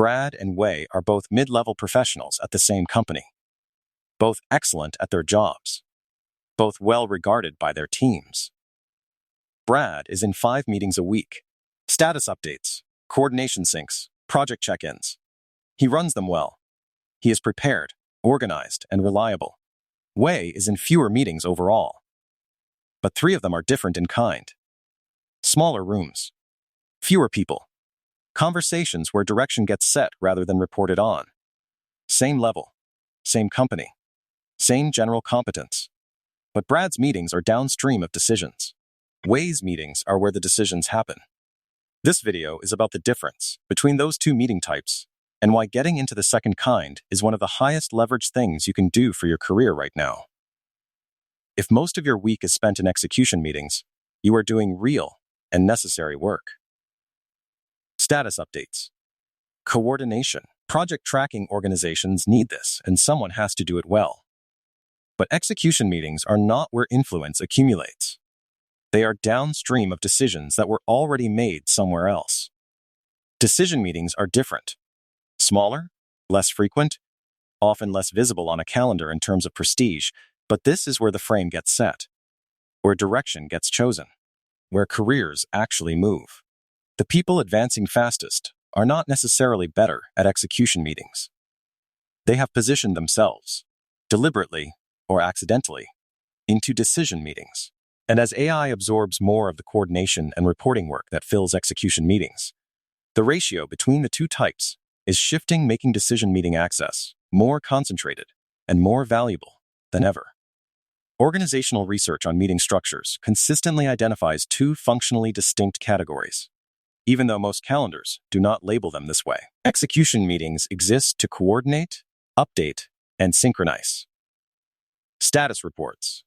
Brad and Wei are both mid-level professionals at the same company, both excellent at their jobs, both well regarded by their teams. Brad is in 5 meetings a week, status updates, coordination syncs, project check-ins. He runs them well. He is prepared, organized, and reliable. Wei is in fewer meetings overall, but 3 of them are different in kind. Smaller rooms, fewer people, conversations where direction gets set rather than reported on. Same level, same company, same general competence. But Brad's meetings are downstream of decisions. Wei's meetings are where the decisions happen. This video is about the difference between those 2 meeting types and why getting into the second kind is one of the highest leverage things you can do for your career right now. If most of your week is spent in execution meetings, you are doing real and necessary work. Status updates. Coordination. Project tracking organizations need this, and someone has to do it well. But execution meetings are not where influence accumulates. They are downstream of decisions that were already made somewhere else. Decision meetings are different. Smaller, less frequent, often less visible on a calendar in terms of prestige, but this is where the frame gets set, where direction gets chosen, where careers actually move. The people advancing fastest are not necessarily better at execution meetings. They have positioned themselves, deliberately or accidentally, into decision meetings. And as AI absorbs more of the coordination and reporting work that fills execution meetings, the ratio between the 2 types is shifting, making decision meeting access more concentrated and more valuable than ever. Organizational research on meeting structures consistently identifies 2 functionally distinct categories, even though most calendars do not label them this way. Execution meetings exist to coordinate, update, and synchronize. Status reports,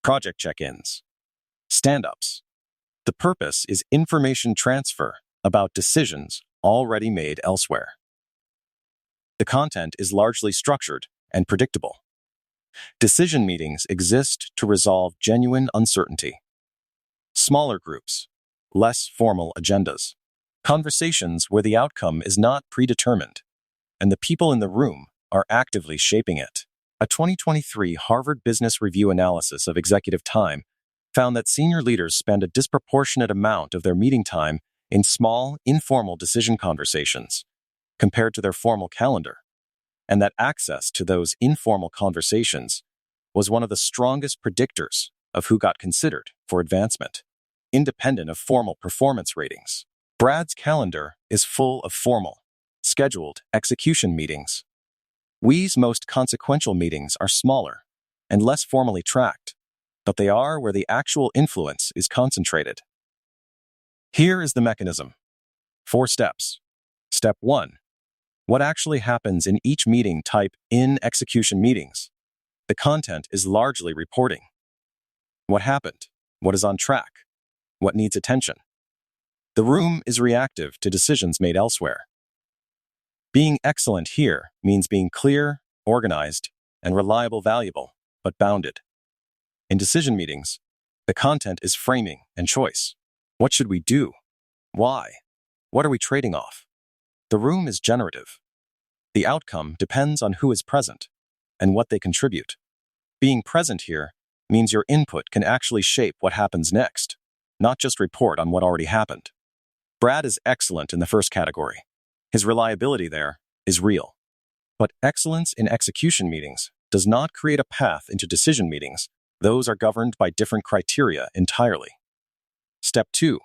project check-ins, stand-ups. The purpose is information transfer about decisions already made elsewhere. The content is largely structured and predictable. Decision meetings exist to resolve genuine uncertainty. Smaller groups, less formal agendas, conversations where the outcome is not predetermined, and the people in the room are actively shaping it. A 2023 Harvard Business Review analysis of executive time found that senior leaders spend a disproportionate amount of their meeting time in small, informal decision conversations compared to their formal calendar, and that access to those informal conversations was one of the strongest predictors of who got considered for advancement, independent of formal performance ratings. Brad's calendar is full of formal, scheduled execution meetings. Wei's most consequential meetings are smaller and less formally tracked, but they are where the actual influence is concentrated. Here is the mechanism. 4 steps. Step 1. What actually happens in each meeting type in execution meetings? The content is largely reporting. What happened? What is on track? What needs attention? The room is reactive to decisions made elsewhere. Being excellent here means being clear, organized, and reliable, valuable, but bounded. In decision meetings, the content is framing and choice. What should we do? Why? What are we trading off? The room is generative. The outcome depends on who is present and what they contribute. Being present here means your input can actually shape what happens next, not just report on what already happened. Brad is excellent in the first category. His reliability there is real. But excellence in execution meetings does not create a path into decision meetings. Those are governed by different criteria entirely. Step 2.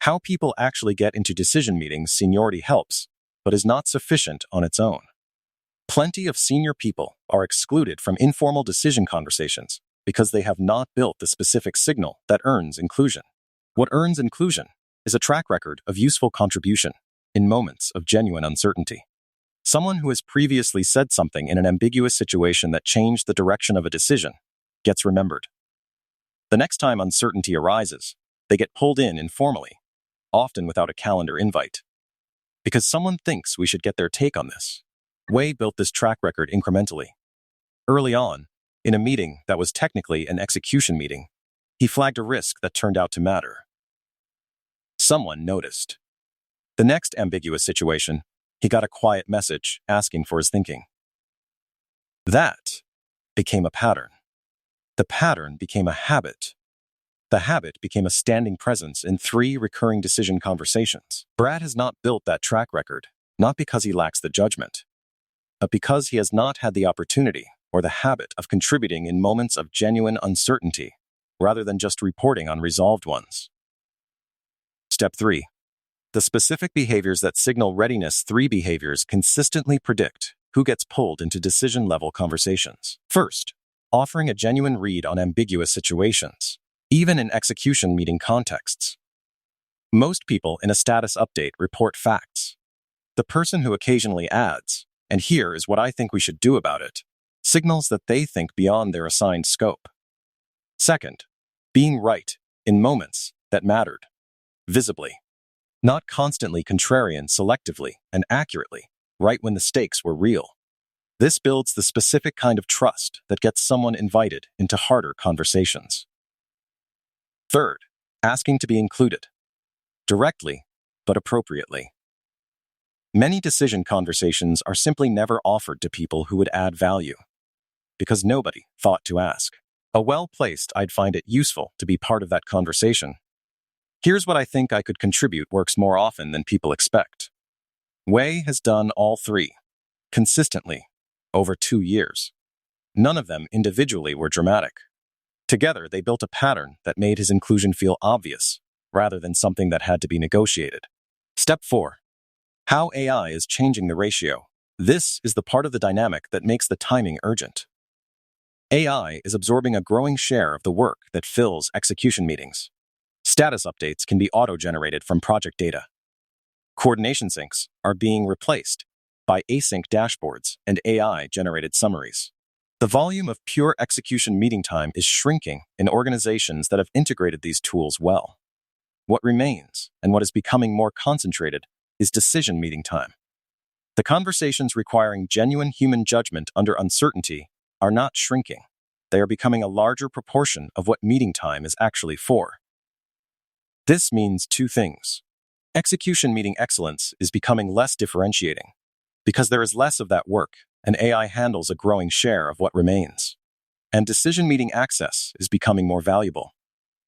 How people actually get into decision meetings. Seniority helps, but is not sufficient on its own. Plenty of senior people are excluded from informal decision conversations because they have not built the specific signal that earns inclusion. What earns inclusion is a track record of useful contribution in moments of genuine uncertainty. Someone who has previously said something in an ambiguous situation that changed the direction of a decision gets remembered. The next time uncertainty arises, they get pulled in informally, often without a calendar invite. Because someone thinks we should get their take on this. Wei built this track record incrementally. Early on, in a meeting that was technically an execution meeting, he flagged a risk that turned out to matter. Someone noticed. The next ambiguous situation, He got a quiet message asking for his thinking. That became a pattern. The pattern became a habit. The habit became a standing presence in 3 recurring decision conversations. Brad has not built that track record, not because he lacks the judgment, but because he has not had the opportunity or the habit of contributing in moments of genuine uncertainty, rather than just reporting on resolved ones. Step 3. The specific behaviors that signal readiness. 3 behaviors consistently predict who gets pulled into decision-level conversations. First, offering a genuine read on ambiguous situations, even in execution meeting contexts. Most people in a status update report facts. The person who occasionally adds, "And here is what I think we should do about it," signals that they think beyond their assigned scope. Second, being right in moments that mattered, visibly. Not constantly contrarian selectively and accurately, right when the stakes were real. This builds the specific kind of trust that gets someone invited into harder conversations. Third, asking to be included. Directly, but appropriately. Many decision conversations are simply never offered to people who would add value, because nobody thought to ask. A well-placed "I'd find it useful to be part of that conversation. Here's what I think I could contribute" works more often than people expect. Wei has done all 3, consistently, over 2 years. None of them individually were dramatic. Together, they built a pattern that made his inclusion feel obvious, rather than something that had to be negotiated. Step 4. How AI is changing the ratio. This is the part of the dynamic that makes the timing urgent. AI is absorbing a growing share of the work that fills execution meetings. Status updates can be auto-generated from project data. Coordination syncs are being replaced by async dashboards and AI-generated summaries. The volume of pure execution meeting time is shrinking in organizations that have integrated these tools well. What remains, and what is becoming more concentrated, is decision meeting time. The conversations requiring genuine human judgment under uncertainty are not shrinking. They are becoming a larger proportion of what meeting time is actually for. This means 2 things. Execution meeting excellence is becoming less differentiating, because there is less of that work, and AI handles a growing share of what remains. And decision meeting access is becoming more valuable,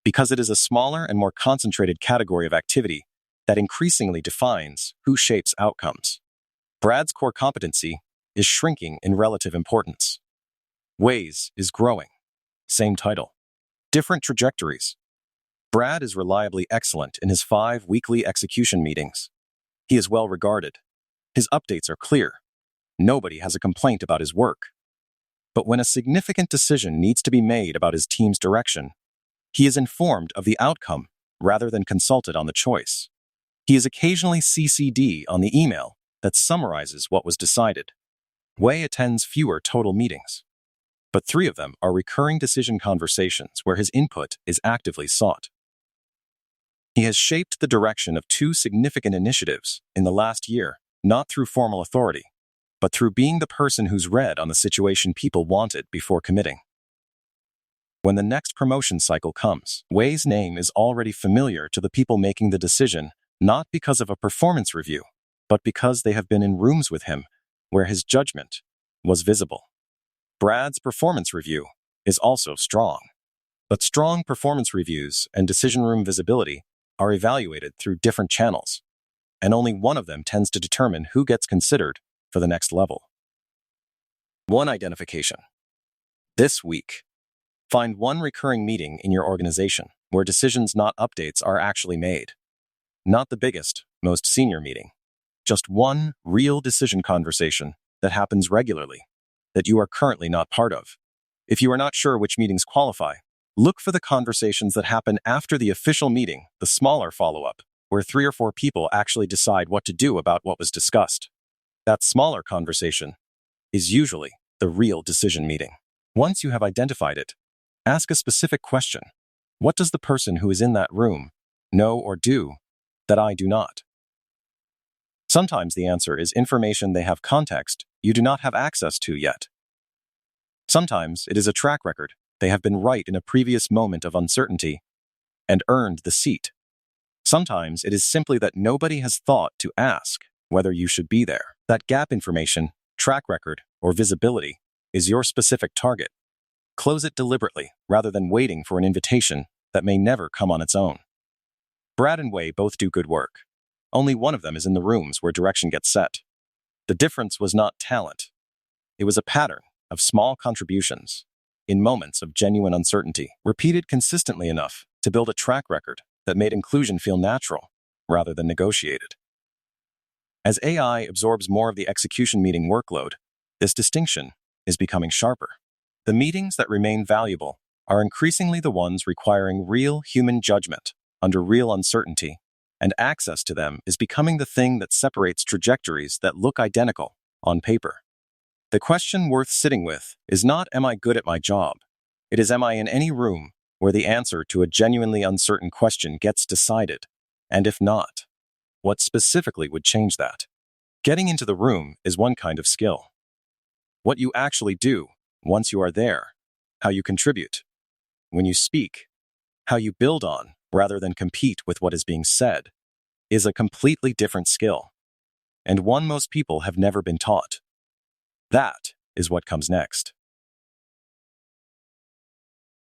because it is a smaller and more concentrated category of activity that increasingly defines who shapes outcomes. Brad's core competency is shrinking in relative importance. Wei's is growing. Same title. Different trajectories. Brad is reliably excellent in his 5 weekly execution meetings. He is well regarded. His updates are clear. Nobody has a complaint about his work. But when a significant decision needs to be made about his team's direction, he is informed of the outcome rather than consulted on the choice. He is occasionally CC'd on the email that summarizes what was decided. Wei attends fewer total meetings, but 3 of them are recurring decision conversations where his input is actively sought. He has shaped the direction of 2 significant initiatives in the last year, not through formal authority, but through being the person who's read on the situation people wanted before committing. When the next promotion cycle comes, Wei's name is already familiar to the people making the decision, not because of a performance review, but because they have been in rooms with him where his judgment was visible. Brad's performance review is also strong, but strong performance reviews and decision room visibility are evaluated through different channels, and only one of them tends to determine who gets considered for the next level. 1 identification. This week, find 1 recurring meeting in your organization where decisions, not updates, are actually made. Not the biggest, most senior meeting. Just 1 real decision conversation that happens regularly, that you are currently not part of. If you are not sure which meetings qualify, look for the conversations that happen after the official meeting, the smaller follow-up, where 3 or 4 people actually decide what to do about what was discussed. That smaller conversation is usually the real decision meeting. Once you have identified it, ask a specific question. What does the person who is in that room know or do that I do not? Sometimes the answer is information they have context you do not have access to yet. Sometimes it is a track record. They have been right in a previous moment of uncertainty and earned the seat. Sometimes it is simply that nobody has thought to ask whether you should be there. That gap information, track record, or visibility is your specific target. Close it deliberately rather than waiting for an invitation that may never come on its own. Brad and Wei both do good work. Only one of them is in the rooms where direction gets set. The difference was not talent. It was a pattern of small contributions in moments of genuine uncertainty, repeated consistently enough to build a track record that made inclusion feel natural rather than negotiated. As AI absorbs more of the execution meeting workload, this distinction is becoming sharper. The meetings that remain valuable are increasingly the ones requiring real human judgment under real uncertainty, and access to them is becoming the thing that separates trajectories that look identical on paper. The question worth sitting with is not, am I good at my job? It is, am I in any room where the answer to a genuinely uncertain question gets decided? And if not, what specifically would change that? Getting into the room is one kind of skill. What you actually do once you are there, how you contribute, when you speak, how you build on rather than compete with what is being said, is a completely different skill, and one most people have never been taught. That is what comes next.